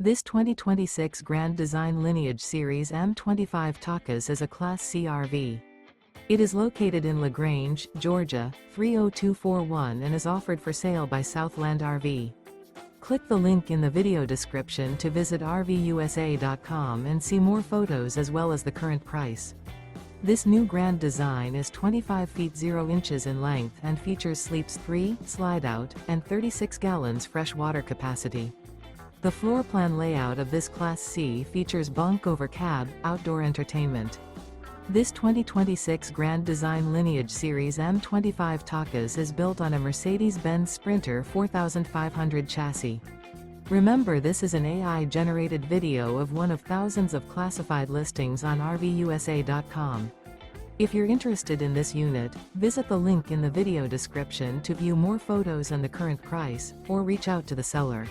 This 2026 Grand Design Lineage Series M25 Takas is a Class C RV. It is located in LaGrange, Georgia, 30241 and is offered for sale by Southland RV. Click the link in the video description to visit RVUSA.com and see more photos as well as the current price. This new Grand Design is 25 feet 0 inches in length and features sleeps 3, Slideout, and 36 gallons fresh water capacity. The floor plan layout of this Class C features Bunk Over Cab, outdoor entertainment. This 2026 Grand Design Lineage Series M25 Takas is built on a Mercedes-Benz Sprinter 4500 chassis. Remember, this is an AI-generated video of one of thousands of classified listings on RVUSA.com. If you're interested in this unit, visit the link in the video description to view more photos and the current price, or reach out to the seller.